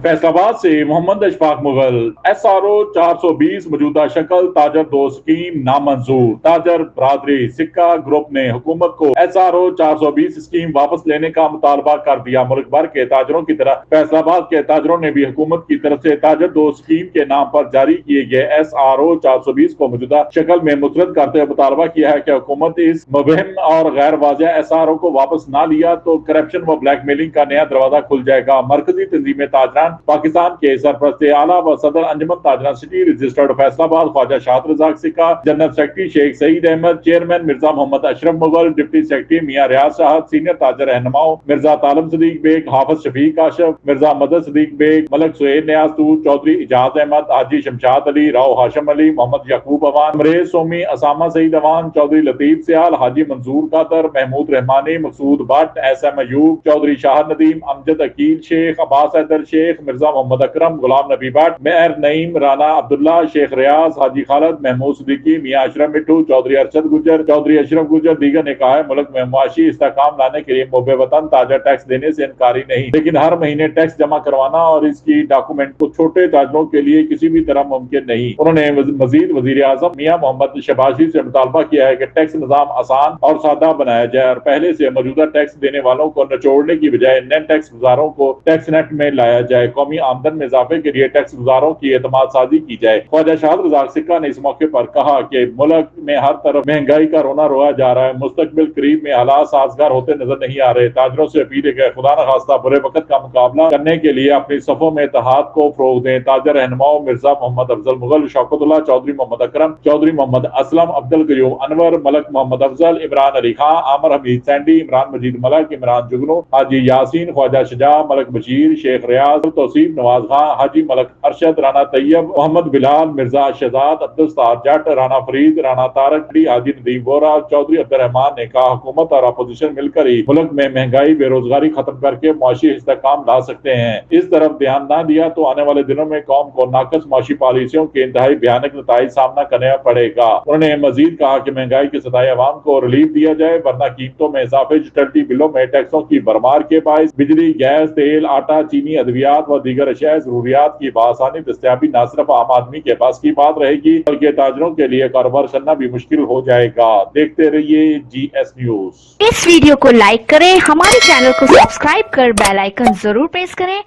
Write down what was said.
फैसलाबाद से मोहम्मद अशफाक मुगल। SRO 420 मौजूदा शक्ल ताजर 2 स्कीम नामंजूर। ताजर बरादरी सिक्का ग्रुप ने हुकूमत को SRO 420 स्कीम वापस लेने का मुतालबा कर दिया। मुल्क भर के ताजरों की तरह फैसलाबाद के ताजरों ने भी हुकूमत की तरफ से ताजर 2 स्कीम के नाम पर जारी किए गए SRO 420 को मौजूदा शक्ल में मुस्तरद करते हुए मुतालबा किया है कि हुकूमत इस मुबहम और गैर वाज़ेह SRO को वापस ना लिया तो करप्शन व ब्लैकमेलिंग का नया दरवाजा खुल जाएगा। मरकजी तंजीम ताजरान पाकिस्तान के सरपरस्त आला व सदर अंजुमन ताजरान city registered Faisalabad Khawaja Shad Razzaq Sikka, general secretary Sheikh Saeed Ahmad, chairman Mirza Mohammad Ashraf Mughal, deputy secretary Mian Riaz Shahid, senior ताजर रहनुमाओं मिर्जा तालिब सदीक बेग, हाफिज शफीक आशफ, मिर्जा मदद सदीक बेग, मलक सुहेल नियाज तूर, चौधरी इजाज अहमद, हाजी शमशाद अली, राव हाशम अली, मोहम्मद याकूब अवान, मरेज सोमी, असामा सईद अवान, चौधरी लतीफ सियाल, हाजी मंसूर कादर, महमूद रहमानी, मकसूद भट्ट, SM अयूब, चौधरी शाह नदीम, अमजद अकील शेख, अब्बास हैदर शेख, मिर्जा मोहम्मद अकरम, गुलाम नबी भट्ट, मेहर नईम, राना अब्दुल्ला, शेख रियाज, हाजी खालिद, महमूद सिद्दीकी, मियां अशरफ मिट्टू, चौधरी अरशद गुजर, चौधरी अशरफ गुजर दीगर ने कहा है मुल्क में मुआशी इस्तेहकाम लाने के लिए मुबे वतन ताजर टैक्स देने से इनकारी नहीं, लेकिन हर महीने टैक्स जमा करवाना और इसकी डॉक्यूमेंट को छोटे ताजरों के लिए किसी भी तरह मुमकिन नहीं। उन्होंने मजीद वजीर आजम मियां मोहम्मद शहबाजी से मुतालबा किया है कि टैक्स निजाम आसान और सादा बनाया जाए और पहले से मौजूदा टैक्स देने वालों को निचोड़ने की बजाय नए टैक्स गुजारों को टैक्स नेट में लाया जाए। कौमी आमदन में इजाफे के लिए टैक्स गुजारों की एतमाद साजी की जाए। ख्वाजा शाद रज़ाक सिक्का ने इस मौके पर कहा कि मुल्क में हर तरफ महंगाई का रोना रोया जा रहा है, मुस्तकबिल करीब में हालात साजगार होते नजर नहीं आ रहे। ताजरों से अपील है कि खुदा न खास्ता बुरे वक्त का मुकाबला करने के लिए अपनी सफों में इत्तेहाद को फरोग दें। ताजर रहनुमाओं मिर्जा मोहम्मद अफजल मुगल, शौकतुल्लाह चौधरी, मोहम्मद अकरम चौधरी, मोहम्मद असलम, अब्दुल कयूम अनवर, मलक मोहम्मद अफजल, इमरान अली खां, आमर हमीद सैंडी, इमरान मजीद मलक, इमरान जुगनू, हाजी यासीन, ख्वाजा शजा, मलक बशीर, शेख रियाज, तौसीफ नवाज खां, हाजी मलक अरशद, राना तैयब, मोहम्मद बिलाल, मिर्जा शहजाद, अब्दुल सत्तार जट, राना फरीद, राना तारक अली, हाजी नदीम वोरा, चौधरी अब्दुर्रहमान ने कहा हुकूमत और अपोजिशन मिलकर ही मुल्क में महंगाई बेरोजगारी खत्म करके मुआशी इस्तेहकाम ला सकते हैं। इस तरफ ध्यान न दिया तो आने वाले दिनों में कौम को नाकस मुआशी पॉलिसियों के इंतहाई भयानक नताइज सामना करना पड़ेगा। उन्होंने मजीद कहा कि महंगाई के सताए अवाम को रिलीफ दिया जाए वरना कीमतों में इजाफे, यूटिलिटी बिलों में टैक्सों की भरमार के बायस बिजली, गैस, तेल, आटा, चीनी, अद्वियात व दीगर अशिया जरूरियात की बासानी दस्तयाबी न सिर्फ आम आदमी के पास की बात रहेगी बल्कि ताजरों के लिए कारोबार करना भी मुश्किल हो जाएगा। देखते रहिए GS न्यूज। इस वीडियो को लाइक करें, हमारे चैनल को सब्सक्राइब कर बेल आइकन जरूर प्रेस करें।